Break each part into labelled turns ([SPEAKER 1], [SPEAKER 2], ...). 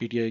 [SPEAKER 1] PTI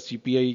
[SPEAKER 1] CPI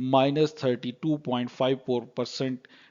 [SPEAKER 1] -32.54%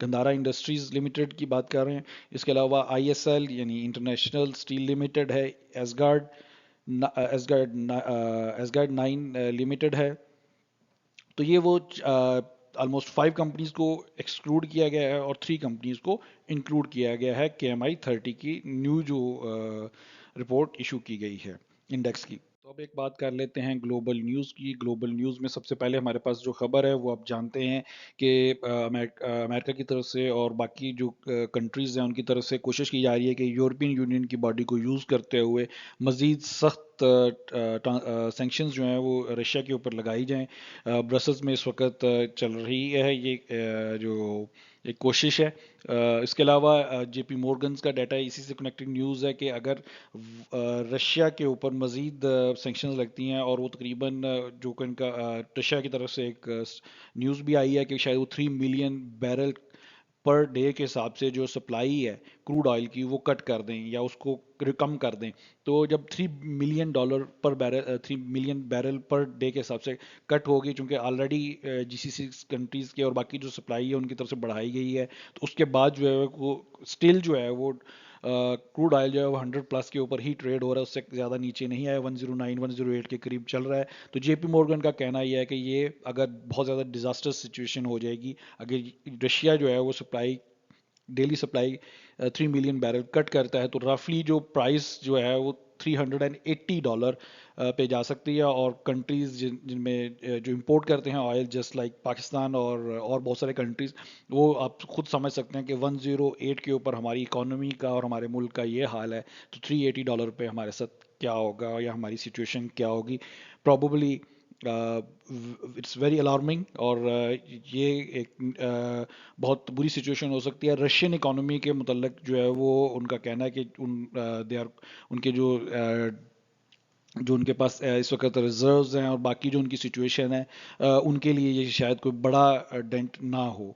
[SPEAKER 1] Gandhara industries limited کی بات کر رہے ہیں. اس کے علاوہ آئی ایس ایل یعنی انٹرنیشنل اسٹیل لمیٹڈ ہے. ایسگارڈ ایسگارڈ نائن لمیٹڈ ہے. تو یہ وہ آلموسٹ 5 کمپنیز کو ایکسکلوڈ کیا گیا ہے اور 3 کمپنیز کو انکلوڈ کیا گیا ہے KMI 30 کی نیو جو رپورٹ ایشو کی گئی ہے انڈیکس کی. تو اب ایک بات کر لیتے ہیں گلوبل نیوز کی. گلوبل نیوز میں سب سے پہلے ہمارے پاس جو خبر ہے وہ آپ جانتے ہیں کہ امریکہ کی طرف سے اور باقی جو کنٹریز ہیں ان کی طرف سے کوشش کی جا رہی ہے کہ یورپین یونین کی باڈی کو یوز کرتے ہوئے مزید سخت سینکشنز جو ہیں وہ رشیا کے اوپر لگائی جائیں. برسلز میں اس وقت چل رہی ہے یہ جو ایک کوشش ہے. اس کے علاوہ جے پی مورگنز کا ڈیٹا اسی سے کنیکٹڈ نیوز ہے کہ اگر رشیا کے اوپر مزید سینکشنز لگتی ہیں اور وہ تقریباً جو کہ ان کا رشیا کی طرف سے ایک نیوز بھی آئی ہے کہ شاید وہ 3 ملین بیرل پر ڈے کے حساب سے جو سپلائی ہے کروڈ آئل کی وہ کٹ کر دیں یا اس کو کم کر دیں. تو جب $3 million per barrel 3 million barrel per day کے حساب سے کٹ ہوگی چونکہ آلریڈی GCC کنٹریز کے اور باقی جو سپلائی ہے ان کی طرف سے بڑھائی گئی ہے, تو اس کے بعد جو ہے وہ اسٹل جو ہے وہ کروڈ آئل جو ہے وہ 100 پلس کے اوپر ہی ٹریڈ ہو رہا ہے, اس سے زیادہ نیچے نہیں آیا, 109 108 کے قریب چل رہا ہے. تو جے پی مورگن کا کہنا یہ ہے کہ یہ اگر بہت زیادہ ڈیزاسٹر سچویشن ہو جائے گی, اگر رشیا جو ہے وہ ڈیلی سپلائی 3 ملین بیرل کٹ کرتا ہے, تو رفلی جو پرائس جو ہے وہ $380 پہ جا سکتی ہے. اور کنٹریز جن میں جو امپورٹ کرتے ہیں آئل جسٹ لائک پاکستان اور بہت سارے کنٹریز, وہ آپ خود سمجھ سکتے ہیں کہ 108 کے اوپر ہماری اکانومی کا اور ہمارے ملک کا یہ حال ہے, تو $380 پہ ہمارے ساتھ کیا ہوگا یا ہماری سچویشن کیا ہوگی. پرابیبلی اٹس ویری الارمنگ, اور یہ ایک بہت بری سچویشن ہو سکتی ہے. رشین اکانومی کے متعلق جو ہے وہ ان کا کہنا ہے کہ ان کے جو ان کے پاس اس وقت ریزروز ہیں اور باقی جو ان کی سچویشن ہے ان کے لیے یہ شاید کوئی بڑا ڈینٹ نہ ہو.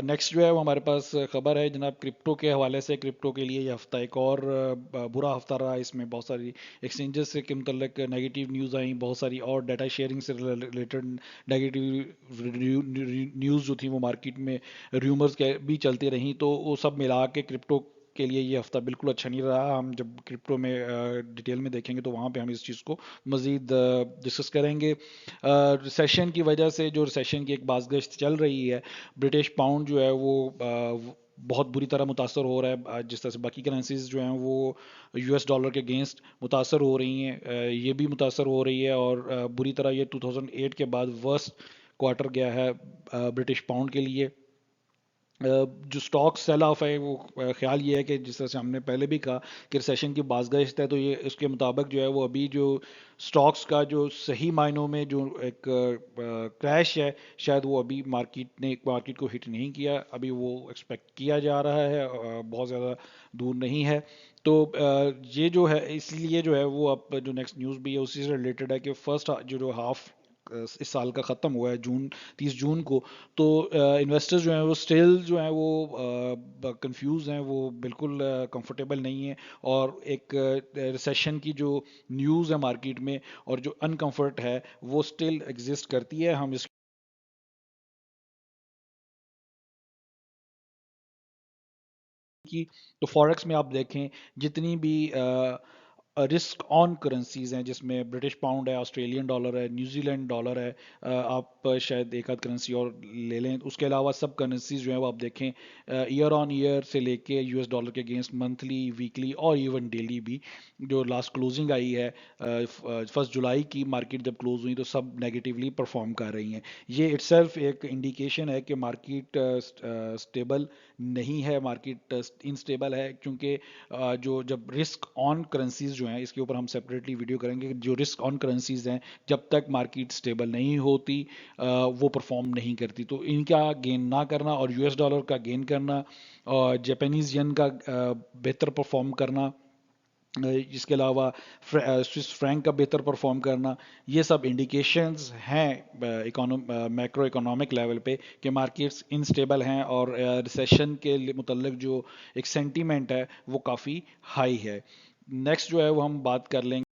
[SPEAKER 1] نیکسٹ جو ہے وہ ہمارے پاس خبر ہے جناب کرپٹو کے حوالے سے. کرپٹو کے لیے یہ ہفتہ ایک اور برا ہفتہ رہا. اس میں بہت ساری ایکسچینجز سے کے متعلق نیگیٹو نیوز آئیں, بہت ساری اور ڈیٹا شیئرنگ سے ریلیٹڈ نیگیٹو نیوز جو تھی وہ مارکیٹ میں ریومرز کے بھی چلتی رہیں. تو وہ سب ملا کے کرپٹو کے لیے یہ ہفتہ بالکل اچھا نہیں رہا. ہم جب کرپٹو میں ڈیٹیل میں دیکھیں گے تو وہاں پہ ہم اس چیز کو مزید ڈسکس کریں گے. ریسیشن کی وجہ سے جو ریسیشن کی ایک بازگشت چل رہی ہے, برٹش پاؤنڈ جو ہے وہ بہت بری طرح متاثر ہو رہا ہے. جس طرح سے باقی کرنسیز جو ہیں وہ US ڈالر کے اگینسٹ متاثر ہو رہی ہیں, یہ بھی متاثر ہو رہی ہے اور بری طرح یہ 2008 کے بعد ورسٹ کوارٹر گیا ہے برٹش پاؤنڈ کے لیے. جو سٹاک سیل آف ہے وہ خیال یہ ہے کہ جس طرح سے ہم نے پہلے بھی کہا کہ ریسیشن کی بازگشت ہے, تو یہ اس کے مطابق جو ہے وہ ابھی جو سٹاکس کا جو صحیح معنوں میں جو ایک کریش ہے شاید وہ ابھی مارکیٹ کو ہٹ نہیں کیا, ابھی وہ ایکسپیکٹ کیا جا رہا ہے, بہت زیادہ دور نہیں ہے. تو یہ جو ہے اس لیے جو ہے وہ اب جو نیکسٹ نیوز بھی ہے اسی سے ریلیٹڈ ہے کہ فرسٹ جو ہاف اس سال کا ختم ہوا ہے 30 جون کو, تو انویسٹرز جو ہیں وہ اسٹل جو ہیں وہ کنفیوز ہیں, وہ بالکل کمفرٹیبل نہیں ہیں. اور ایک ریسیشن کی جو نیوز ہے مارکیٹ میں اور جو انکمفرٹ ہے وہ اسٹل ایگزسٹ کرتی ہے. ہم اس کی تو فوریکس میں آپ دیکھیں جتنی بھی رسک آن کرنسیز ہیں جس میں برٹش پاؤنڈ ہے, آسٹریلین ڈالر ہے, نیوزی لینڈ ڈالر ہے, آپ شاید ایک آدھ کرنسی اور لے لیں. اس کے علاوہ سب کرنسیز جو ہیں وہ آپ دیکھیں ایئر آن ایئر سے لے کے US ڈالر کے اگینسٹ منتھلی, ویکلی اور ایون ڈیلی بھی جو لاسٹ کلوزنگ آئی ہے 1 جولائی کی مارکیٹ جب کلوز ہوئی تو سب نیگیٹیولی پرفارم کر رہی ہیں. یہ اٹ سیلف ایک انڈیکیشن ہے کہ مارکیٹ اسٹیبل نہیں ہے, مارکیٹ انسٹیبل ہے, کیونکہ جو جب رسک آن کرنسیز جو ہیں اس کے اوپر ہم سیپریٹلی ویڈیو کریں گے, جو رسک آن کرنسیز ہیں جب تک مارکیٹ اسٹیبل نہیں ہوتی وہ پرفارم نہیں کرتی. تو ان کا گین نہ کرنا اور US ڈالر کا گین کرنا اور جاپانیز ین کا بہتر پرفارم کرنا, اس کے علاوہ سوئس فرینک کا بہتر پرفارم کرنا, یہ سب انڈیکیشنز ہیں میکرو اکنامک لیول پہ کہ مارکیٹس انسٹیبل ہیں اور ریسیشن کے متعلق جو ایک سینٹیمنٹ ہے وہ کافی ہائی ہے. نیکسٹ جو ہے وہ ہم بات کر لیں گے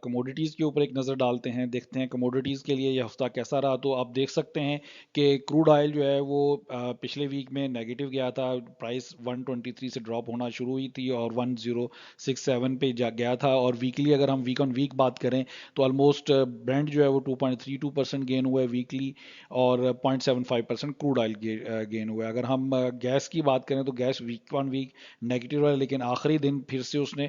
[SPEAKER 1] کموڈیٹیز کے اوپر ایک نظر ڈالتے ہیں، دیکھتے ہیں کموڈیٹیز کے لیے یہ ہفتہ کیسا رہا. تو آپ دیکھ سکتے ہیں کہ کروڈ آئل جو ہے وہ پچھلے ویک میں نیگیٹو گیا تھا. پرائس 123 سے ڈراپ ہونا شروع ہوئی تھی اور 1067 پہ گیا تھا. اور ویکلی اگر ہم ویک آن ویک بات کریں تو آلموسٹ برینڈ جو ہے وہ 2.32% گین ہوا ہے ویکلی، اور 0.75% کروڈ آئل گین ہوا ہے. اگر ہم گیس کی بات کریں تو gas week on week negative ہے، لیکن آخری دن پھر سے اس نے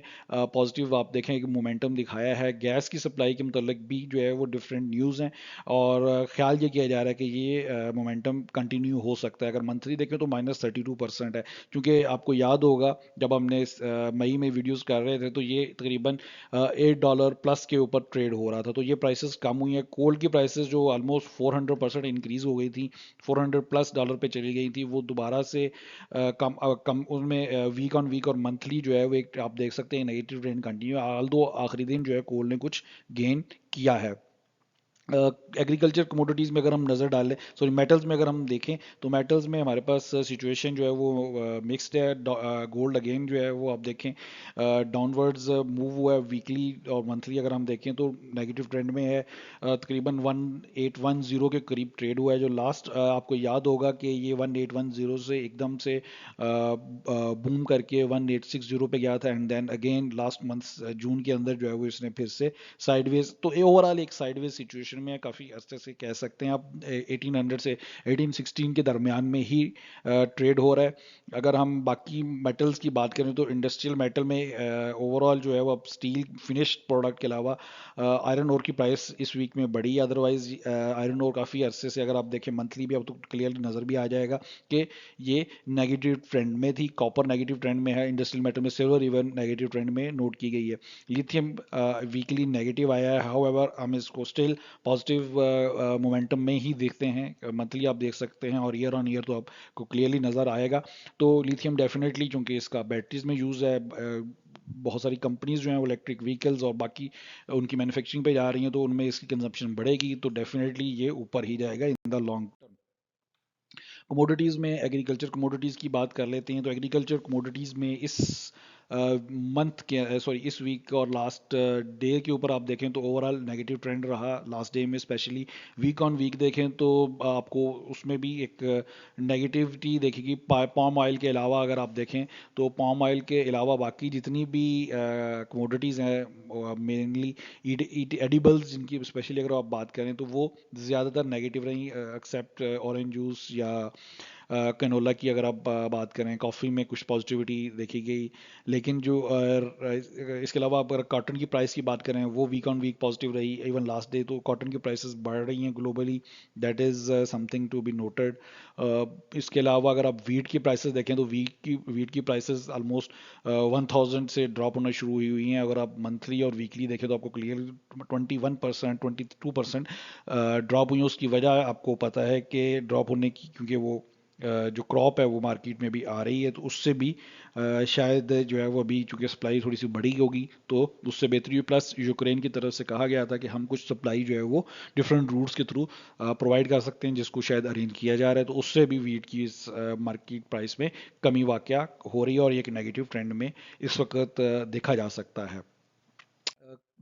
[SPEAKER 1] پازیٹیو آپ دیکھیں کہ مومنٹم دکھایا ہے. گیس کی سپلائی کے متعلق بھی جو ہے وہ ڈفرینٹ نیوز ہیں، اور خیال یہ کیا جا رہا ہے کہ یہ مومنٹم کنٹینیو ہو سکتا ہے. اگر منتھلی دیکھیں تو -32% ہے، کیونکہ آپ کو یاد ہوگا جب ہم نے مئی میں ویڈیوز کر رہے تھے تو یہ تقریباً $8 پلس کے اوپر ٹریڈ ہو رہا تھا. تو یہ پرائسز کم ہوئی ہیں. کول کی پرائسز جو آلموسٹ 400% انکریز ہو گئی تھی، $400+ پہ چلی گئی تھی، وہ دوبارہ سے کم ان میں ویک آن ویک اور منتھلی جو ہے وہ ایک آپ دیکھ سکتے ہیں نیگیٹو ٹرینڈ کنٹینیو. آلدو آخری دن جو ہے کول نے کچھ گین کیا ہے. ایگریکلچر کموڈیٹیز میں اگر ہم نظر ڈالیں، سوری میٹلز میں اگر ہم دیکھیں تو میٹلز میں ہمارے پاس سچویشن جو ہے وہ مکسڈ ہے. گولڈ اگین جو ہے وہ آپ دیکھیں ڈاؤن ورڈز موو ہوا ہے. ویکلی اور منتھلی اگر ہم دیکھیں تو نیگیٹو ٹرینڈ میں ہے. تقریباً 1810 کے قریب ٹریڈ ہوا ہے. جو لاسٹ آپ کو یاد ہوگا کہ یہ 1810 سے ایک دم سے بوم کر کے 1860 پہ گیا تھا، and then again last month June کے اندر جو ہے وہ اس نے پھر سے سائڈ ویز. تو اوور آل ایک سائڈ ویز سچویشن میں کافی عرصے سے کہہ سکتے ہیں آپ 1800 سے 1816 کے درمیان میں ہی ٹریڈ ہو رہا ہے. اگر ہم باقی میٹلز کی بات کریں تو انڈسٹریل میٹل میں اوور آل جو ہے وہ اب اسٹیل فنشڈ پروڈکٹ کے علاوہ آئرن اور کی پرائس اس ویک میں بڑھی. ادروائز آئرن اور کافی عرصے سے اگر آپ دیکھیں منتھلی بھی اب تو کلیئرلی نظر بھی آ جائے گا کہ یہ نیگیٹو ٹرینڈ میں تھی. کاپر نیگیٹو ٹرینڈ میں ہے. انڈسٹریل میٹل میں سلور ایون نیگیٹو ٹرینڈ میں نوٹ کی گئی ہے. لیتھیم ویکلی نیگیٹو آیا ہے، ہاؤ ایور ہم اس کو اسٹل پازیٹیو مومنٹم میں ہی دیکھتے ہیں. منتھلی آپ دیکھ سکتے ہیں اور ایئر آن ایئر تو آپ کو کلیئرلی نظر آئے گا. تو لیتھیم ڈیفینیٹلی چونکہ اس کا بیٹریز میں یوز ہے، بہت ساری کمپنیز جو ہیں وہ الیکٹرک وہیکلز اور باقی ان کی مینوفیکچرنگ پہ جا رہی ہیں، تو ان میں اس کی کنزمپشن بڑھے گی، تو ڈیفینیٹلی یہ اوپر ہی جائے گا ان دا لانگ ٹرم. کموڈیٹیز میں ایگریکلچر کموڈیٹیز کی بات کر لیتے ہیں. تو ایگریکلچر کموڈیٹیز میں اس منتھ کے سوری اس ویک اور لاسٹ ڈے کے اوپر آپ دیکھیں تو اوور آل نیگیٹو ٹرینڈ رہا. لاسٹ ڈے میں اسپیشلی ویک آن ویک دیکھیں تو آپ کو اس میں بھی ایک نیگیٹیوٹی دیکھے گی. پام آئل کے علاوہ اگر آپ دیکھیں تو پام آئل کے علاوہ باقی جتنی بھی کموڈیٹیز ہیں مینلی ایڈیبلز جن کی اسپیشلی اگر آپ بات کریں تو وہ زیادہ تر نیگیٹو رہیں، ایکسیپٹ اورنج جوس یا کنولا کی اگر آپ بات کریں. کافی میں کچھ پازیٹیوٹی دیکھی گئی، لیکن جو اس کے علاوہ آپ اگر کاٹن کی پرائس کی بات کریں وہ ویک آن ویک پازیٹیو رہی. ایون لاسٹ ڈے تو کاٹن کی پرائسز بڑھ رہی ہیں globally, that is something to be noted. اس کے علاوہ اگر آپ ویٹ کی پرائسز دیکھیں تو ویٹ کی پرائسز آلموسٹ 1000 سے ڈراپ ہونا شروع ہوئی ہیں. اگر آپ منتھلی اور ویکلی دیکھیں تو آپ کو کلیئر 21% 22% ڈراپ ہوئی ہیں. اس کی وجہ آپ کو پتہ ہے کہ ڈراپ ہونے کی کیونکہ وہ جو کراپ ہے وہ مارکیٹ میں بھی آ رہی ہے، تو اس سے بھی شاید جو ہے وہ ابھی چونکہ سپلائی تھوڑی سی بڑی ہوگی تو اس سے بہتری ہوئی. پلس یوکرین کی طرف سے کہا گیا تھا کہ ہم کچھ سپلائی جو ہے وہ ڈفرینٹ روٹس کے تھرو پرووائڈ کر سکتے ہیں، جس کو شاید ارینج کیا جا رہا ہے. تو اس سے بھی ویٹ کی مارکیٹ پرائس میں کمی واقع ہو رہی ہے اور یہ ایک نیگیٹو ٹرینڈ میں اس وقت دیکھا جا سکتا ہے.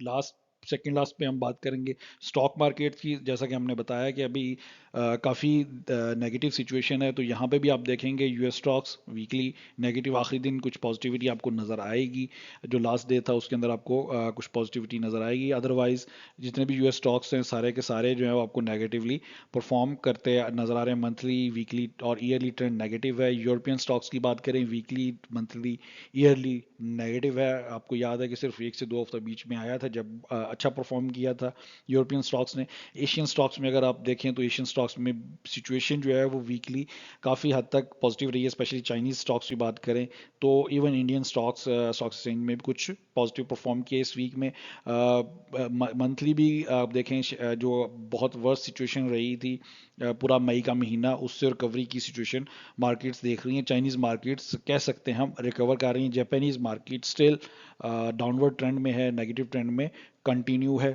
[SPEAKER 1] لاسٹ سیکنڈ لاسٹ پہ ہم بات کریں گے اسٹاک مارکیٹ کی. جیسا کہ ہم نے بتایا کہ ابھی کافی نیگیٹو سچویشن ہے، تو یہاں پہ بھی آپ دیکھیں گے U S stocks weekly negative. آخری دن کچھ پازیٹیوٹی آپ کو نظر آئے گی، جو لاسٹ ڈے تھا اس کے اندر آپ کو کچھ پازیٹیوٹی نظر آئے گی. ادروائز جتنے بھی یو ایس اسٹاکس ہیں سارے کے سارے جو ہیں وہ آپ کو نیگیٹولی پرفارم کرتے نظر آ رہے ہیں. منتھلی ویکلی اور ایئرلی ٹرینڈ نیگیٹو ہے. یورپین اسٹاکس کی بات کریں ویکلی منتھلی ایئرلی نیگیٹو ہے. آپ کو یاد ہے کہ صرف 1 سے 2 ہفتہ بیچ میں آیا تھا جب اچھا پرفارم کیا تھا یورپین اسٹاکس نے. ایشین اسٹاکس میں اگر آپ دیکھیں تو ایشین اسٹاکس میں سچویشن جو ہے وہ ویکلی کافی حد تک پازیٹیو رہی ہے. اسپیشلی چائنیز اسٹاکس کی بات کریں تو ایون انڈین اسٹاکس ایکسچینج میں بھی کچھ پازیٹیو پرفارم کیے اس ویک میں. منتھلی بھی آپ دیکھیں جو بہت ورس سچویشن رہی تھی پورا مئی کا مہینہ، اس سے ریکوری کی سچویشن مارکیٹس دیکھ رہی ہیں. چائنیز مارکیٹس کہہ سکتے ہیں ہم ریکور کر رہی ہیں. Japanese market still downward trend میں ہے، نیگیٹو ٹرینڈ میں کنٹینیو ہے.